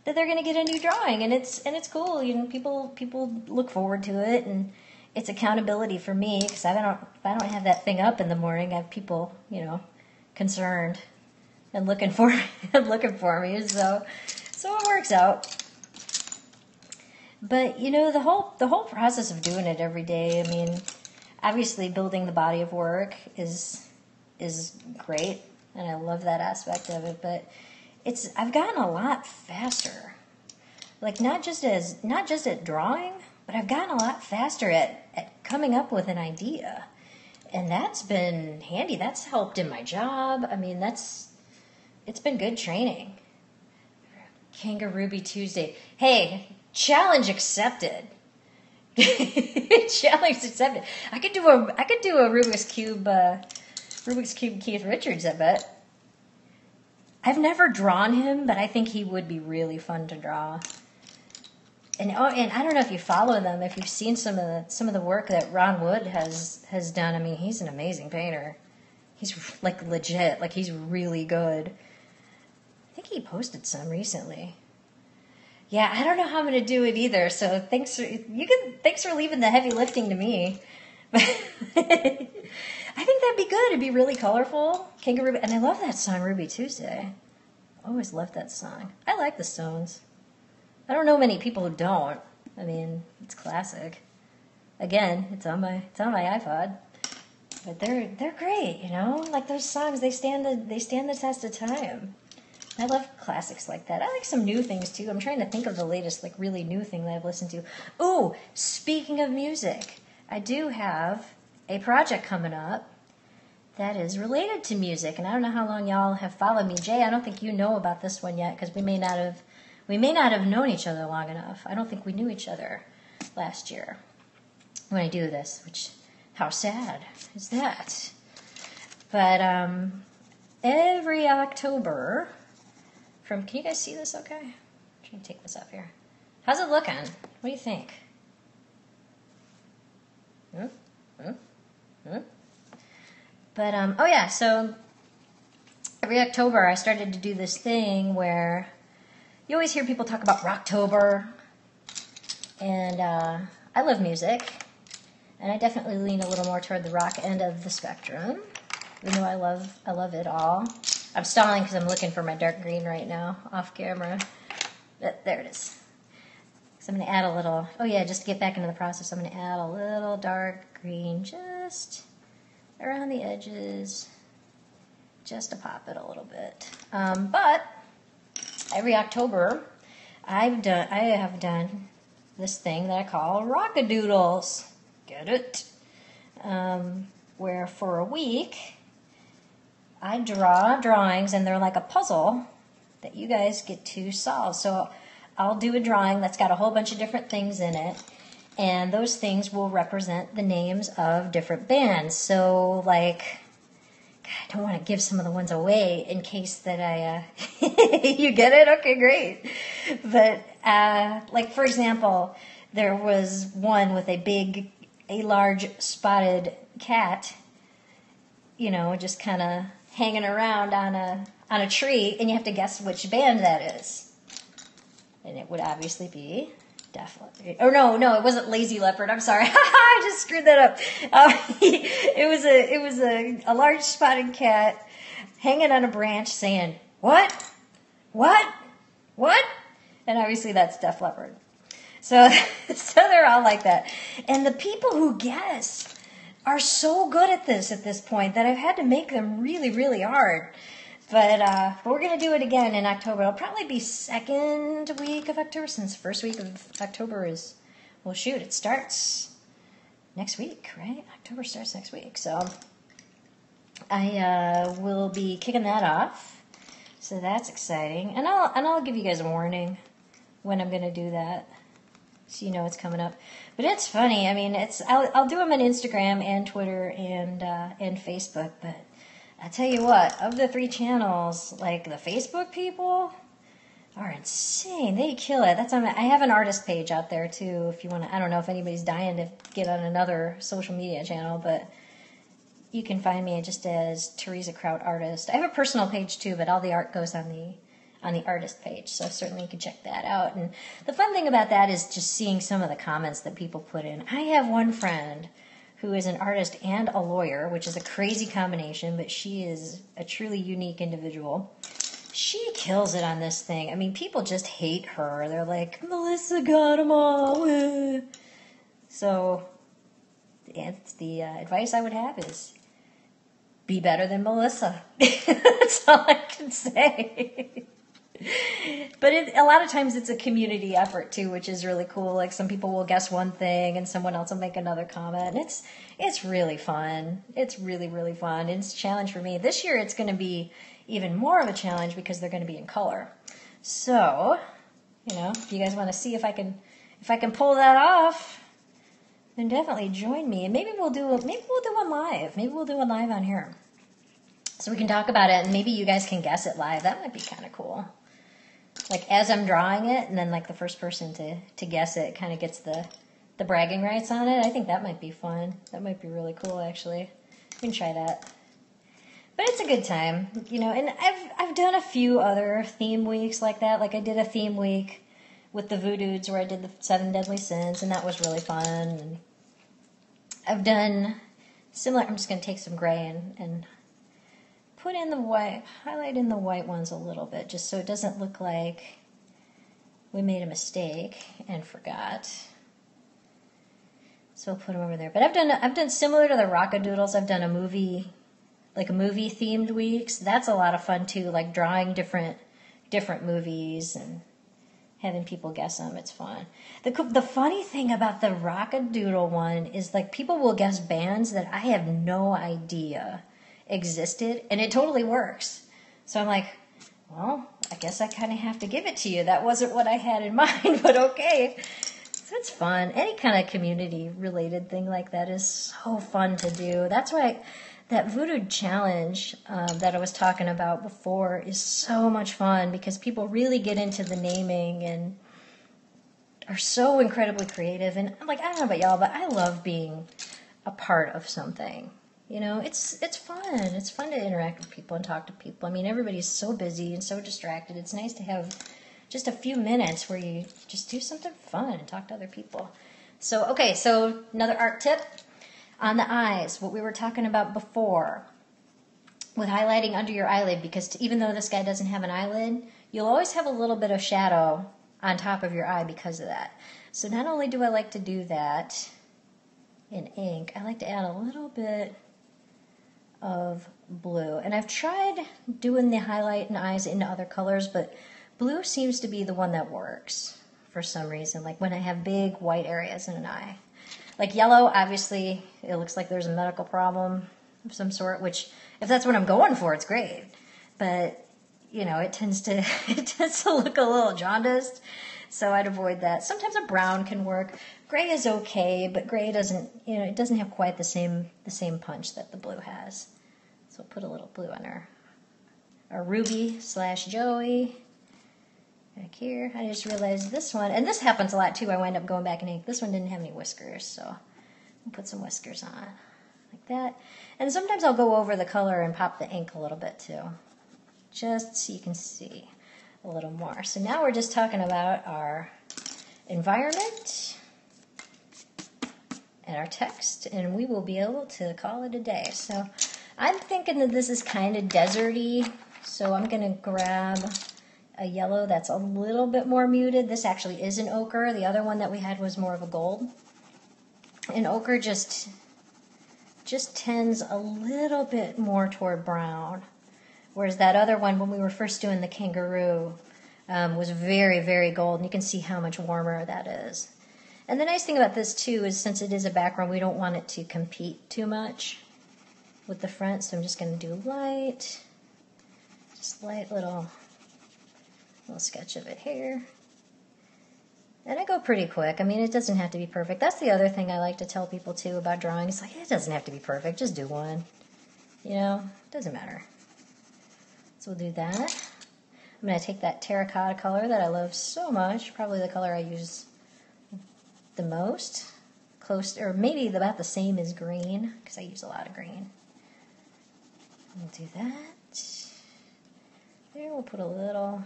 that they're going to get a new drawing, and it's cool. People look forward to it, and it's accountability for me, because if I don't have that thing up in the morning, I have people concerned and looking for me. So it works out. But the whole process of doing it every day, I mean, obviously building the body of work is great, and I love that aspect of it, but I've gotten a lot faster. Like not just at drawing, but I've gotten a lot faster at coming up with an idea. And that's been handy. That's helped in my job. I mean, it's been good training. Kangarooby Tuesday. Hey, challenge accepted. Challenge accepted. I could do a Rubik's Cube Keith Richards, I bet. I've never drawn him, but I think he would be really fun to draw. And I don't know if you follow them, if you've seen some of the work that Ron Wood has done. I mean, he's an amazing painter. He's like legit, like he's really good. I think he posted some recently. Yeah, I don't know how I'm going to do it either. So thanks for leaving the heavy lifting to me. I think that'd be good. It'd be really colorful. Kangaroo, and I love that song, Ruby Tuesday. I always loved that song. I like the Stones. I don't know many people who don't. I mean, it's classic. Again, it's on my iPod. But they're great, Like those songs, they stand the test of time. I love classics like that. I like some new things too. I'm trying to think of the latest, like really new thing that I've listened to. Ooh, speaking of music, I do have a project coming up that is related to music, and I don't know how long y'all have followed me. Jay, I don't think you know about this one yet because we may not have known each other long enough. I don't think we knew each other last year when I do this, which, how sad is that? But every October, can you guys see this okay? I'm trying to take this up here. How's it looking? What do you think? But, oh yeah, so every October I started to do this thing where you always hear people talk about Rocktober, and I love music, and I definitely lean a little more toward the rock end of the spectrum, even though I love it all. I'm stalling because I'm looking for my dark green right now, off camera. There it is. So I'm going to add a little, just to get back into the process, I'm going to add a little dark green just around the edges, just to pop it a little bit. But every October, I have done this thing that I call Rockadoodles. Get it? Where for a week, I draw drawings, and they're like a puzzle that you guys get to solve. So I'll do a drawing that's got a whole bunch of different things in it, and those things will represent the names of different bands. So, like, I don't want to give some of the ones away in case that you get it? Okay, great. But, like, for example, there was one with a large spotted cat, just kind of hanging around on a tree, and you have to guess which band that is. And it would obviously be Def Leppard. Oh, no, it wasn't Lazy Leopard. I'm sorry. I just screwed that up. It was a large spotted cat hanging on a branch saying, "What? What? What?" And obviously that's Def Leppard. So they're all like that. And the people who guess are so good at this point that I've had to make them really, really hard. But we're going to do it again in October. It'll probably be second week of October, since first week of October it starts next week, right? October starts next week. So I will be kicking that off. So that's exciting. And I'll give you guys a warning when I'm going to do that, so you know it's coming up. But it's funny. I mean, I'll do them on Instagram and Twitter and Facebook, but I tell you what, of the 3 channels, like the Facebook people are insane. They kill it. I have an artist page out there too. If you want to, I don't know if anybody's dying to get on another social media channel, but you can find me just as Teresa Kraut Artist. I have a personal page too, but all the art goes on the artist page, so certainly you can check that out. And the fun thing about that is just seeing some of the comments that people put in. I have one friend who is an artist and a lawyer, which is a crazy combination, but she is a truly unique individual. She kills it on this thing. I mean, people just hate her. They're like, "Melissa got them all." So the advice I would have is be better than Melissa. That's all I can say. But a lot of times it's a community effort too, which is really cool. Like, some people will guess one thing and someone else will make another comment. It's really fun. It's really, really fun. It's a challenge for me. This year it's going to be even more of a challenge because they're going to be in color. So, if you guys want to see if I can pull that off, then definitely join me. And maybe we'll do one live. Maybe we'll do one live on here, so we can talk about it, and maybe you guys can guess it live. That might be kind of cool. Like, as I'm drawing it, and then like the first person to guess it kind of gets the bragging rights on it. I think that might be fun. That might be really cool, actually. We can try that. But it's a good time, and I've done a few other theme weeks like that. Like, I did a theme week with the Voodoods where I did the 7 Deadly Sins, and that was really fun. And I've done similar. I'm just going to take some gray and put in the white, highlight in the white ones a little bit, just so it doesn't look like we made a mistake and forgot. So I'll put them over there. But I've done similar to the Rockadoodles. I've done a movie themed weeks. That's a lot of fun too, like drawing different movies and having people guess them. It's fun. The funny thing about the Rockadoodle one is like people will guess bands that I have no idea existed, and it totally works. So I'm like, well, I guess I kind of have to give it to you. That wasn't what I had in mind, but okay. So it's fun. Any kind of community-related thing like that is so fun to do. That's why that Voodoo Challenge that I was talking about before is so much fun because people really get into the naming and are so incredibly creative. And like, I don't know about y'all, but I love being a part of something. You know, it's fun. It's fun to interact with people and talk to people. I mean, everybody's so busy and so distracted. It's nice to have just a few minutes where you just do something fun and talk to other people. So, okay, so another art tip on the eyes, what we were talking about before with highlighting under your eyelid, because even though this guy doesn't have an eyelid, you'll always have a little bit of shadow on top of your eye because of that. So not only do I like to do that in ink, I like to add a little bit of blue. And I've tried doing the highlight and eyes into other colors, but blue seems to be the one that works for some reason, like when I have big white areas in an eye. Like yellow, obviously, it looks like there's a medical problem of some sort, which if that's what I'm going for, it's great. But, you know, it tends to look a little jaundiced, so I'd avoid that. Sometimes a brown can work. Gray is okay, but gray doesn't, you know, it doesn't have quite the same punch that the blue has. So we'll put a little blue on our Ruby / Joey. Back here, I just realized this one, and this happens a lot too, I wind up going back in ink. This one didn't have any whiskers, so I'll put some whiskers on, like that. And sometimes I'll go over the color and pop the ink a little bit too, just so you can see a little more. So now we're just talking about our environment and our text, and we will be able to call it a day. So I'm thinking that this is kind of deserty, so I'm going to grab a yellow that's a little bit more muted. This actually is an ochre. The other one that we had was more of a gold. And ochre just tends a little bit more toward brown, whereas that other one, when we were first doing the kangaroo, was very, very gold. And you can see how much warmer that is. And the nice thing about this too is since it is a background, we don't want it to compete too much with the front. So I'm just going to do light little sketch of it here. And I go pretty quick. I mean, it doesn't have to be perfect. That's the other thing I like to tell people too about drawing. It's like, it doesn't have to be perfect. Just do one. You know, it doesn't matter. So we'll do that. I'm going to take that terracotta color that I love so much, probably the color I use the most, close, or maybe about the same as green, because I use a lot of green. We'll do that. There, we'll put a little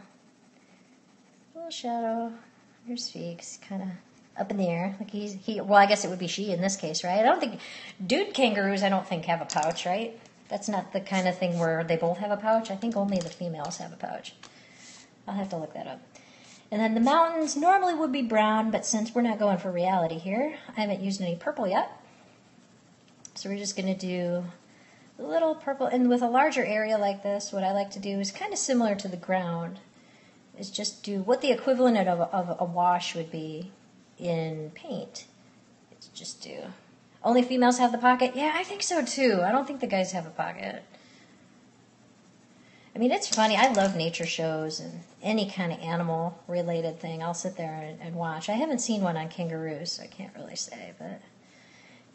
shadow. Here's Feeks, kind of up in the air, like well, I guess it would be she in this case, right? I don't think dude kangaroos, I don't think have a pouch, right? That's not the kind of thing where they both have a pouch. I think only the females have a pouch. I'll have to look that up. And then the mountains normally would be brown, but since we're not going for reality here, I haven't used any purple yet. So we're just going to do a little purple. And with a larger area like this, what I like to do is kind of similar to the ground, is just do what the equivalent of a wash would be in paint. It's just do. Only females have the pocket? Yeah, I think so too. I don't think the guys have a pocket. I mean, it's funny. I love nature shows and any kind of animal-related thing. I'll sit there and watch. I haven't seen one on kangaroos, so I can't really say. But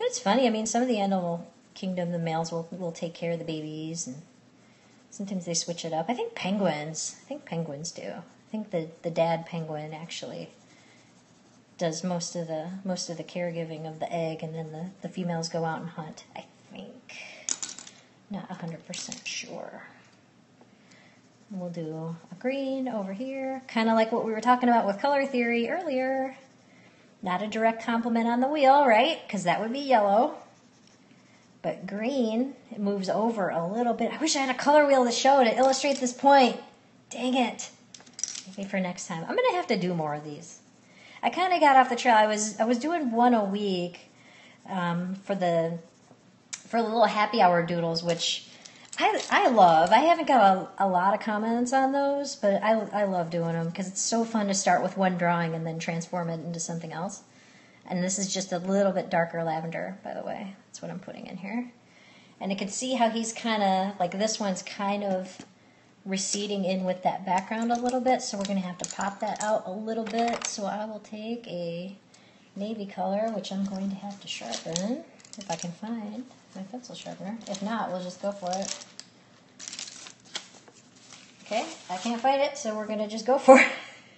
it's funny. I mean, some of the animal kingdom, the males will take care of the babies, and sometimes they switch it up. I think penguins do. I think the dad penguin actually does most of the caregiving of the egg, and then the females go out and hunt. I think, not 100% sure. We'll do a green over here, kind of like what we were talking about with color theory earlier. Not a direct compliment on the wheel, right? Because that would be yellow. But green, it moves over a little bit. I wish I had a color wheel to show to illustrate this point. Dang it. Maybe for next time. I'm going to have to do more of these. I kind of got off the trail. I was doing one a week for the little happy hour doodles, which I haven't got a lot of comments on those, but I love doing them because it's so fun to start with one drawing and then transform it into something else. And this is just a little bit darker lavender, by the way. That's what I'm putting in here. And you can see how he's kind of, like this one's kind of receding in with that background a little bit, so we're going to have to pop that out a little bit. So I will take a navy color, which I'm going to have to sharpen, if I can find my pencil sharpener. If not, we'll just go for it. Okay, I can't find it, so we're going to just go for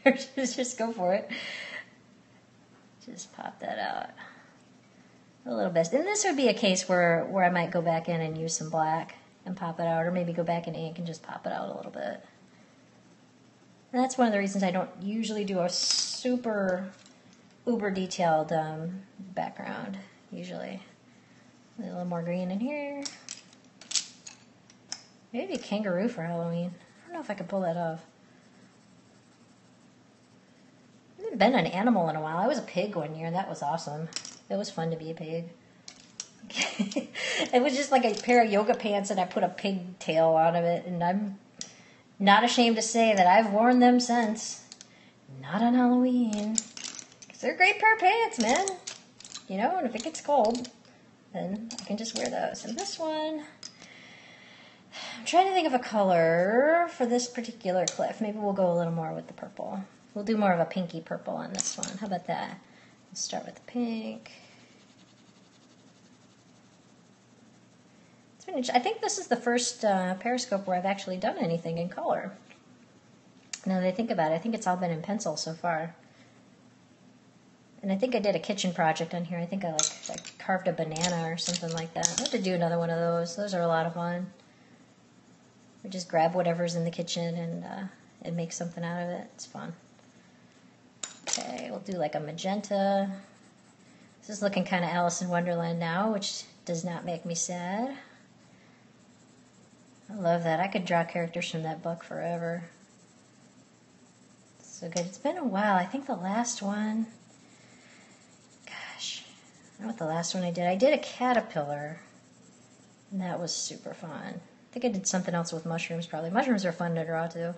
it. just go for it. Just pop that out a little bit. And this would be a case where I might go back in and use some black and pop it out, or maybe go back in ink and just pop it out a little bit. And that's one of the reasons I don't usually do a super uber detailed background, usually. A little more green in here. Maybe a kangaroo for Halloween. I don't know if I can pull that off. I haven't been an animal in a while. I was a pig one year, and that was awesome. It was fun to be a pig. It was just like a pair of yoga pants, and I put a pigtail on it, and I'm not ashamed to say that I've worn them since. Not on Halloween. Because they're a great pair of pants, man. You know, and if it gets cold, then I can just wear those. And this one, I'm trying to think of a color for this particular cliff. Maybe we'll go a little more with the purple. We'll do more of a pinky purple on this one. How about that? Let's start with the pink. It's been I think this is the first Periscope where I've actually done anything in color. Now that I think about it, I think it's all been in pencil so far. And I think I did a kitchen project on here. I think I carved a banana or something like that. I'll have to do another one of those. Those are a lot of fun. Or just grab whatever's in the kitchen and make something out of it. It's fun. Okay, we'll do like a magenta. This is looking kind of Alice in Wonderland now, which does not make me sad. I love that. I could draw characters from that book forever. So good. It's been a while. I think the last one... Gosh, I don't know what the last one I did. I did a caterpillar, and that was super fun. I think I did something else with mushrooms, probably. Mushrooms are fun to draw, too.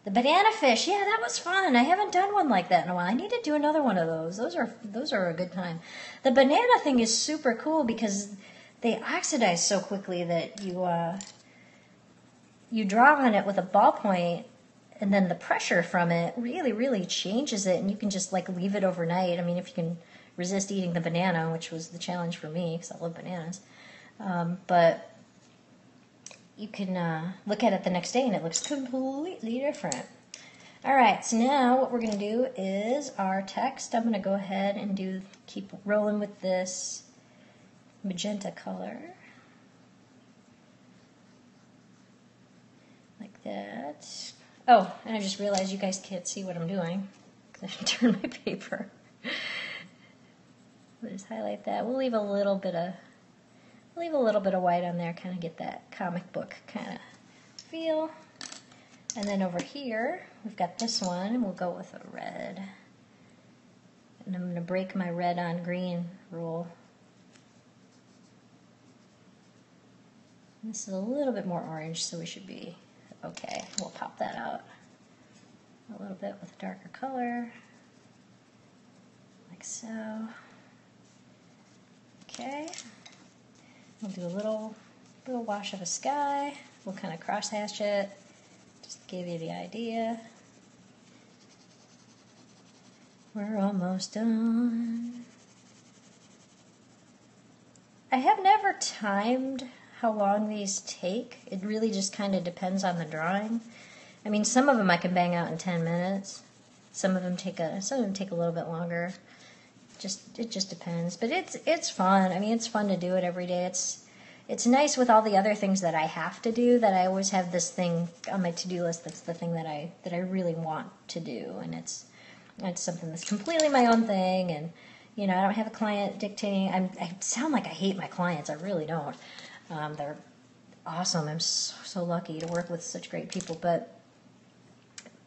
The banana fish, yeah, that was fun. I haven't done one like that in a while. I need to do another one of those. Those are a good time. The banana thing is super cool because they oxidize so quickly that you draw on it with a ballpoint, and then the pressure from it really, really changes it, and you can just like leave it overnight. I mean, if you can resist eating the banana, which was the challenge for me because I love bananas, but you can look at it the next day and it looks completely different. All right, so now what we're going to do is our text. I'm going to go ahead and keep rolling with this magenta color. Like that. Oh, and I just realized you guys can't see what I'm doing because I turned my paper. We'll just highlight that. We'll leave a little bit of white on there, kind of get that comic book kind of feel. And then over here, we've got this one, and we'll go with a red. And I'm going to break my red on green rule. This is a little bit more orange, so we should be okay. We'll pop that out a little bit with a darker color, like so. Okay. We'll do a little wash of a sky. We'll kind of cross-hatch it, just to give you the idea. We're almost done. I have never timed how long these take. It really just kind of depends on the drawing. I mean, some of them I can bang out in 10 minutes. Some of them take a little bit longer. It just depends, but it's fun. I mean, it's fun to do it every day. It's nice with all the other things that I have to do, that I always have this thing on my to-do list that's the thing that I really want to do, and it's something that's completely my own thing. And you know, I don't have a client dictating. I sound like I hate my clients. I really don't. They're awesome. I'm so lucky to work with such great people, but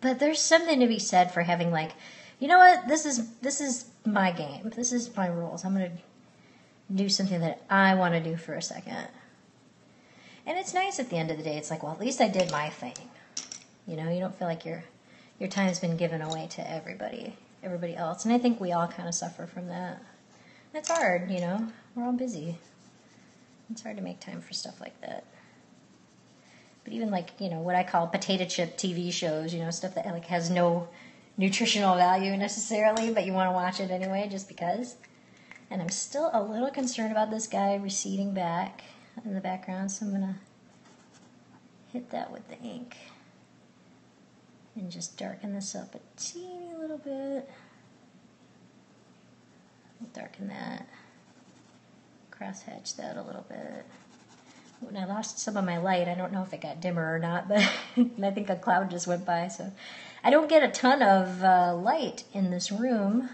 there's something to be said for having, like, you know what, this is my game. This is my rules. I'm going to do something that I want to do for a second. And it's nice at the end of the day. It's like, well, at least I did my thing. You know, you don't feel like your time's been given away to everybody else. And I think we all kind of suffer from that. It's hard, you know. We're all busy. It's hard to make time for stuff like that. But even like, you know, what I call potato chip TV shows, you know, stuff that like has no nutritional value necessarily, but you want to watch it anyway just because. And I'm still a little concerned about this guy receding back in the background, so I'm going to hit that with the ink and just darken this up a teeny little bit. I'll darken that, cross-hatch that a little bit. When I lost some of my light, I don't know if it got dimmer or not, but I think a cloud just went by, so I don't get a ton of light in this room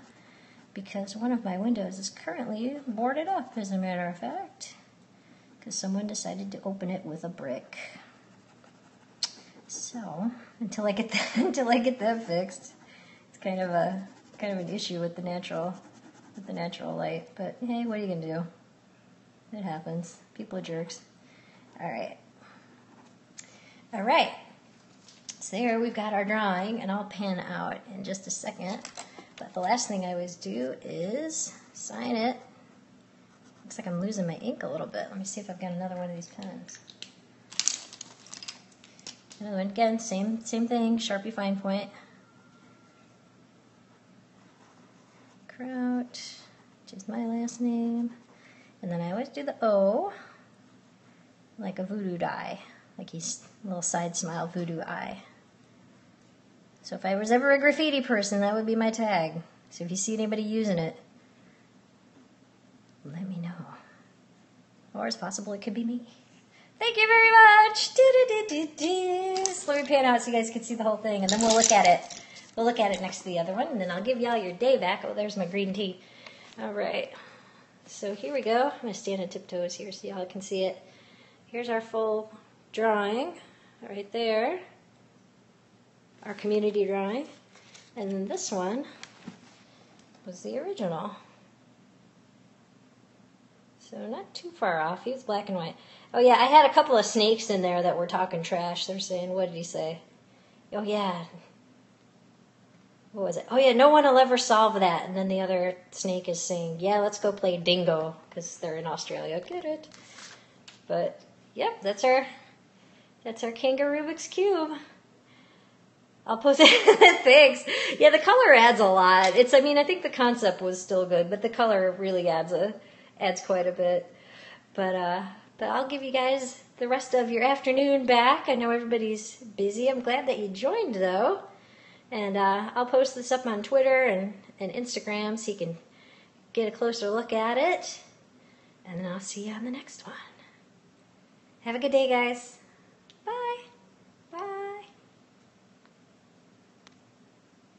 because one of my windows is currently boarded up, as a matter of fact, because someone decided to open it with a brick. So until I get that fixed, it's kind of an issue with the natural light. But hey, what are you gonna do? It happens. People are jerks. All right. So there we've got our drawing, and I'll pan out in just a second. But the last thing I always do is sign it. Looks like I'm losing my ink a little bit. Let me see if I've got another one of these pens. Another one. Again, same thing, Sharpie fine point. Kraut, which is my last name. And then I always do the O, like a voodoo die, like he's a little side smile voodoo eye. So if I was ever a graffiti person, that would be my tag. So if you see anybody using it, let me know. Or it's possible it could be me. Thank you very much. So let me pan out so you guys can see the whole thing, and then we'll look at it. We'll look at it next to the other one, and then I'll give y'all your day back. Oh, there's my green tea. All right. So here we go. I'm going to stand on tiptoes here so y'all can see it. Here's our full drawing right there. Our community drawing. And then this one was the original. So not too far off. He was black and white. Oh yeah, I had a couple of snakes in there that were talking trash. They're saying, what did he say? Oh yeah. What was it? Oh yeah, no one will ever solve that. And then the other snake is saying, yeah, let's go play dingo, because they're in Australia. Get it? But yep, that's our kangarubick's cube. I'll post it. Thanks. Yeah, the color adds a lot. I think the concept was still good, but the color really adds quite a bit. But I'll give you guys the rest of your afternoon back. I know everybody's busy. I'm glad that you joined, though. And I'll post this up on Twitter and Instagram so you can get a closer look at it. And then I'll see you on the next one. Have a good day, guys.